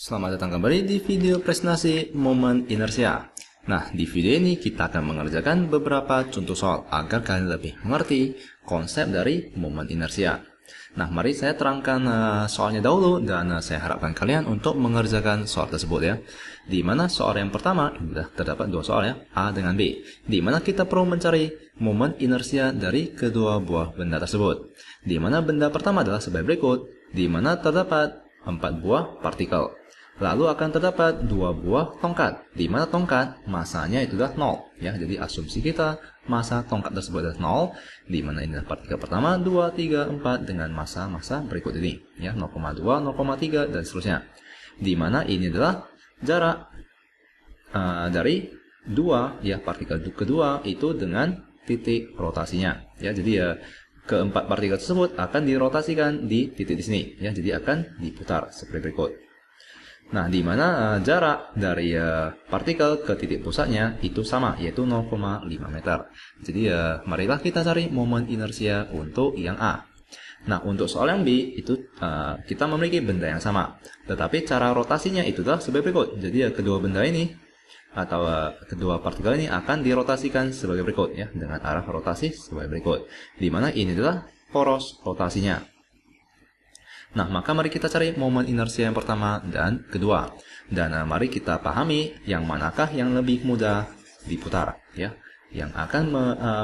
Selamat datang kembali di video presentasi momen inersia. Nah, di video ini kita akan mengerjakan beberapa contoh soal agar kalian lebih mengerti konsep dari momen inersia. Nah, mari saya terangkan soalnya dahulu dan saya harapkan kalian untuk mengerjakan soal tersebut ya. Di mana soal yang pertama, terdapat dua soal ya, A dengan B. Di mana kita perlu mencari momen inersia dari kedua buah benda tersebut. Di mana benda pertama adalah sebagai berikut, di mana terdapat 4 buah partikel. Lalu akan terdapat 2 buah tongkat, di mana tongkat masanya itu adalah 0 ya. Jadi asumsi kita masa tongkat tersebut adalah 0, di mana ini adalah partikel pertama, 2, 3, 4 dengan masa-masa berikut ini ya, 0,2, 0,3 dan seterusnya. Di mana ini adalah jarak dari 2 ya, partikel kedua itu dengan titik rotasinya ya. Jadi keempat partikel tersebut akan dirotasikan di titik di sini ya. Jadi akan diputar seperti berikut. Nah, di mana jarak dari partikel ke titik pusatnya itu sama, yaitu 0,5 meter. Jadi marilah kita cari momen inersia untuk yang A. Nah, untuk soal yang B itu kita memiliki benda yang sama, tetapi cara rotasinya itu adalah sebagai berikut. Jadi kedua benda ini atau kedua partikel ini akan dirotasikan sebagai berikut ya, dengan arah rotasi sebagai berikut. Di mana ini adalah poros rotasinya. Nah, maka mari kita cari momen inersia yang pertama dan kedua. Dan mari kita pahami yang manakah yang lebih mudah diputar ya, yang akan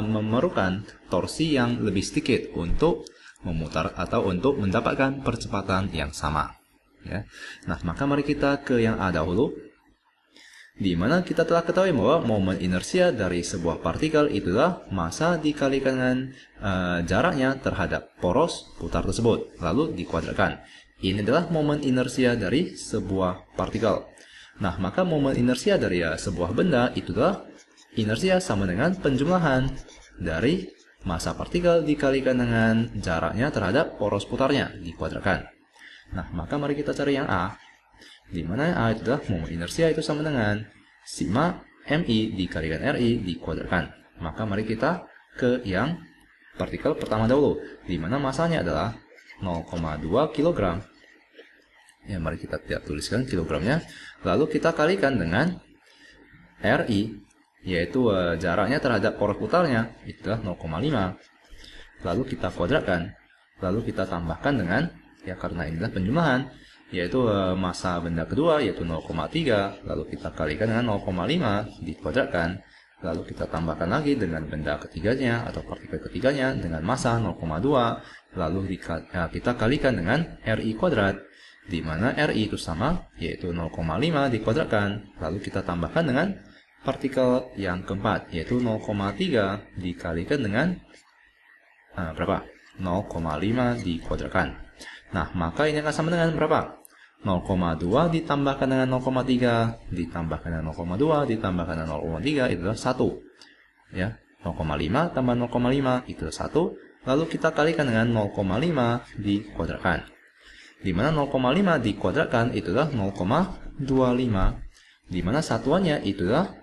memerlukan torsi yang lebih sedikit untuk memutar atau untuk mendapatkan percepatan yang sama ya. Nah, maka mari kita ke yang A dahulu. Di mana kita telah ketahui bahwa momen inersia dari sebuah partikel itulah massa dikalikan dengan jaraknya terhadap poros putar tersebut, lalu dikuadratkan. Ini adalah momen inersia dari sebuah partikel. Nah, maka momen inersia dari sebuah benda itulah inersia sama dengan penjumlahan dari massa partikel dikalikan dengan jaraknya terhadap poros putarnya, dikuadratkan. Nah, maka mari kita cari yang A. Di mana A itu adalah momen inersia itu sama dengan sigma MI dikalikan RI dikuadratkan. Maka mari kita ke yang partikel pertama dahulu, di mana masanya adalah 0,2 kg. Ya, mari kita tuliskan kilogramnya. Lalu kita kalikan dengan RI, yaitu jaraknya terhadap poros putarnya, itu adalah 0,5. Lalu kita kuadratkan. Lalu kita tambahkan dengan, ya karena inilah penjumlahan, yaitu massa benda kedua yaitu 0,3, lalu kita kalikan dengan 0,5 dikuadratkan, lalu kita tambahkan lagi dengan benda ketiganya atau partikel ketiganya dengan massa 0,2, lalu kita kalikan dengan RI kuadrat, di mana RI itu sama yaitu 0,5 dikuadratkan, lalu kita tambahkan dengan partikel yang keempat yaitu 0,3 dikalikan dengan berapa? 0,5 dikuadratkan. Nah, maka ini akan sama dengan berapa? 0,2 ditambahkan dengan 0,3 ditambahkan dengan 0,2 ditambahkan dengan 0,3 itu adalah 1 ya. 0,5 tambah 0,5 itu adalah 1, lalu kita kalikan dengan 0,5 dikuadratkan, di mana 0,5 dikuadratkan itu adalah 0,25, di mana satuannya itu adalah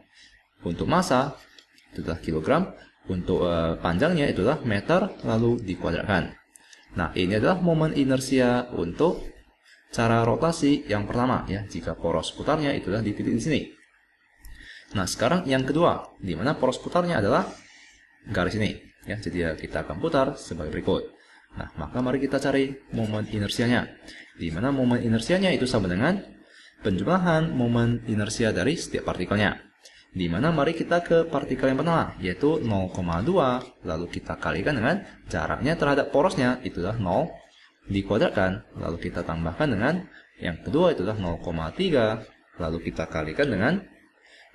untuk massa itu adalah kilogram, untuk panjangnya itu adalah meter, lalu dikuadratkan. Nah, ini adalah momen inersia untuk cara rotasi yang pertama ya, jika poros putarnya itu adalah di titik di sini. Nah, sekarang yang kedua, di mana poros putarnya adalah garis ini ya. Jadi kita akan putar sebagai berikut. Nah, maka mari kita cari momen inersianya. Di mana momen inersianya itu sama dengan penjumlahan momen inersia dari setiap partikelnya. Di mana mari kita ke partikel yang pertama yaitu 0,2, lalu kita kalikan dengan jaraknya terhadap porosnya itu adalah 0 dikuadratkan, lalu kita tambahkan dengan yang kedua itu adalah 0,3, lalu kita kalikan dengan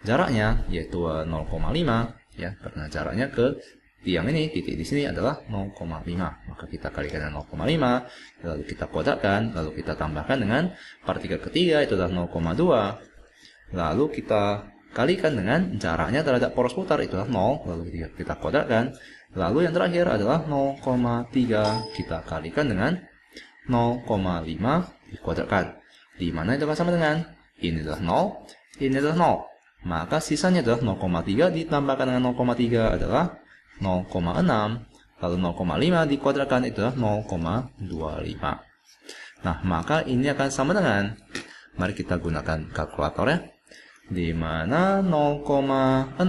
jaraknya yaitu 0,5 ya, karena jaraknya ke tiang ini, titik di sini adalah 0,5, maka kita kalikan dengan 0,5, lalu kita kuadratkan, lalu kita tambahkan dengan partikel ketiga itu adalah 0,2, lalu kita kalikan dengan jaraknya terhadap poros putar itu adalah 0, lalu kita kuadratkan, lalu yang terakhir adalah 0,3 kita kalikan dengan 0,5 dikuadratkan, di mana itu akan sama dengan ini adalah 0, ini adalah 0, maka sisanya adalah 0,3 ditambahkan dengan 0,3 adalah 0,6, lalu 0,5 dikuadratkan itu adalah 0,25. Nah, maka ini akan sama dengan Mari kita gunakan kalkulator ya. Di mana 0,6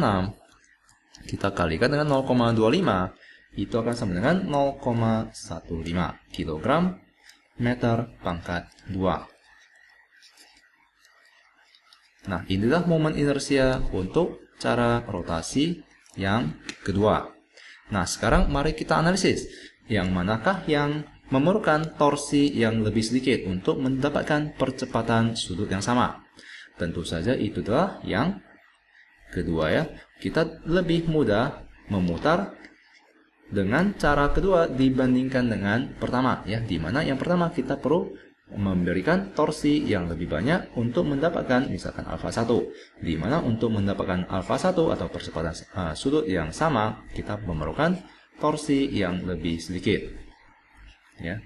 kita kalikan dengan 0,25 itu akan sama dengan 0,15 kg meter pangkat 2. Nah, inilah momen inersia untuk cara rotasi yang kedua. Nah, sekarang mari kita analisis. Yang manakah yang memerlukan torsi yang lebih sedikit untuk mendapatkan percepatan sudut yang sama? Tentu saja itu adalah yang kedua ya. Kita lebih mudah memutar dengan cara kedua dibandingkan dengan pertama ya. Di mana yang pertama kita perlu memberikan torsi yang lebih banyak untuk mendapatkan misalkan alfa 1. Di mana untuk mendapatkan alfa 1 atau percepatan sudut yang sama, kita memerlukan torsi yang lebih sedikit. Ya.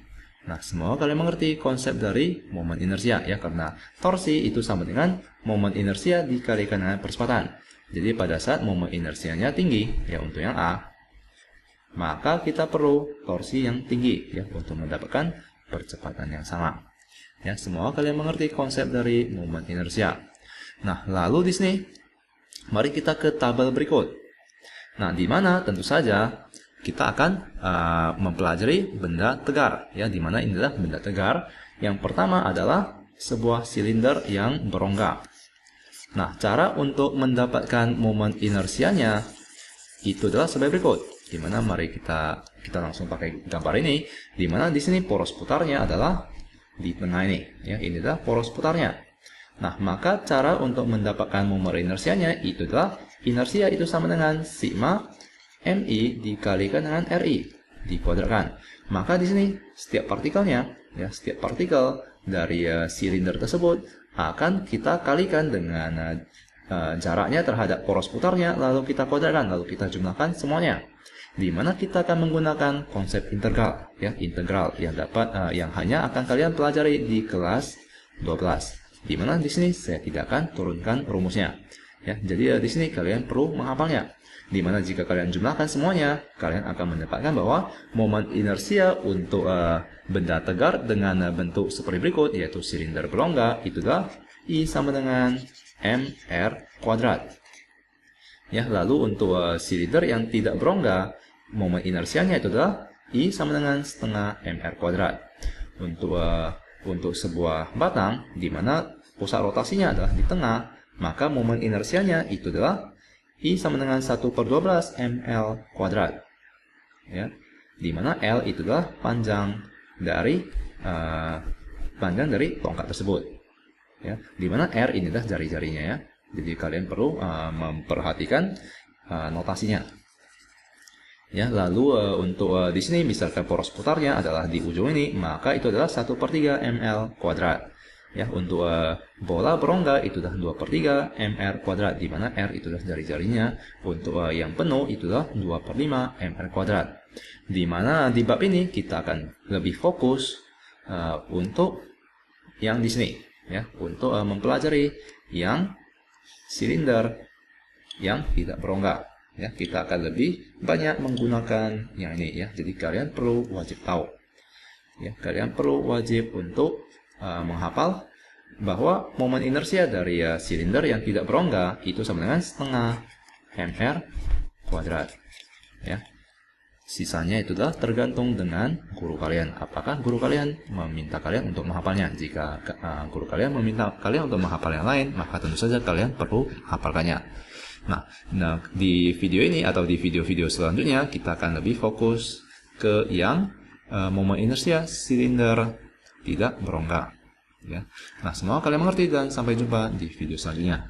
Nah, semoga kalian mengerti konsep dari momen inersia ya, karena torsi itu sama dengan momen inersia dikalikan dengan percepatan. Jadi pada saat momen inersianya tinggi ya untuk yang A, maka kita perlu torsi yang tinggi ya untuk mendapatkan percepatan yang sama. Ya, semoga kalian mengerti konsep dari momen inersia. Nah, lalu di sini mari kita ke tabel berikut. Nah, di mana tentu saja kita akan mempelajari benda tegar ya, di mana inilah benda tegar. Yang pertama adalah sebuah silinder yang berongga. Nah, cara untuk mendapatkan momen inersianya itu adalah sebagai berikut. Di mana mari kita langsung pakai gambar ini, di mana di sini poros putarnya adalah di tengah ini ya, ini adalah poros putarnya. Nah, maka cara untuk mendapatkan momen inersianya itu adalah inersia itu sama dengan sigma MI dikalikan dengan RI dikuadratkan. Maka di sini setiap partikelnya ya, setiap partikel dari silinder tersebut akan kita kalikan dengan jaraknya terhadap poros putarnya, lalu kita kuadratkan, lalu kita jumlahkan semuanya. Di mana kita akan menggunakan konsep integral ya, integral yang yang hanya akan kalian pelajari di kelas 12. Di mana di sini saya tidak akan turunkan rumusnya. Ya, jadi di sini kalian perlu menghafalnya. Di mana jika kalian jumlahkan semuanya, kalian akan mendapatkan bahwa momen inersia untuk benda tegar dengan bentuk seperti berikut, yaitu silinder berongga, itu adalah I sama dengan mr kuadrat. Ya, lalu untuk silinder yang tidak berongga, momen inersianya itu adalah I sama dengan setengah mr kuadrat. Untuk sebuah batang, di mana pusat rotasinya adalah di tengah, maka momen inersianya itu adalah I sama dengan 1/12 ml kuadrat. Ya, di mana L itu adalah panjang dari tongkat tersebut. Ya, di mana R ini adalah jari-jarinya ya. Jadi kalian perlu memperhatikan notasinya. Ya, lalu untuk di sini misalkan poros putarnya adalah di ujung ini, maka itu adalah 1/3 ml kuadrat. Ya, untuk bola berongga itu adalah 2/3 mr kuadrat, di mana R itu adalah jari-jarinya. Untuk yang penuh itu adalah 2/5 mr kuadrat. Di mana di bab ini kita akan lebih fokus untuk yang di sini ya, untuk mempelajari yang silinder yang tidak berongga. Ya, kita akan lebih banyak menggunakan yang ini ya. Jadi kalian perlu wajib tahu. Ya, kalian perlu wajib untuk menghafal bahwa momen inersia dari silinder yang tidak berongga itu sama dengan setengah mr kuadrat. Ya. Sisanya itu adalah tergantung dengan guru kalian. Apakah guru kalian meminta kalian untuk menghafalnya? Jika guru kalian meminta kalian untuk menghafal yang lain, maka tentu saja kalian perlu hafalkannya. Nah, di video ini atau di video-video selanjutnya kita akan lebih fokus ke yang momen inersia silinder tidak berongga. Ya. Nah, semoga kalian mengerti dan sampai jumpa di video selanjutnya.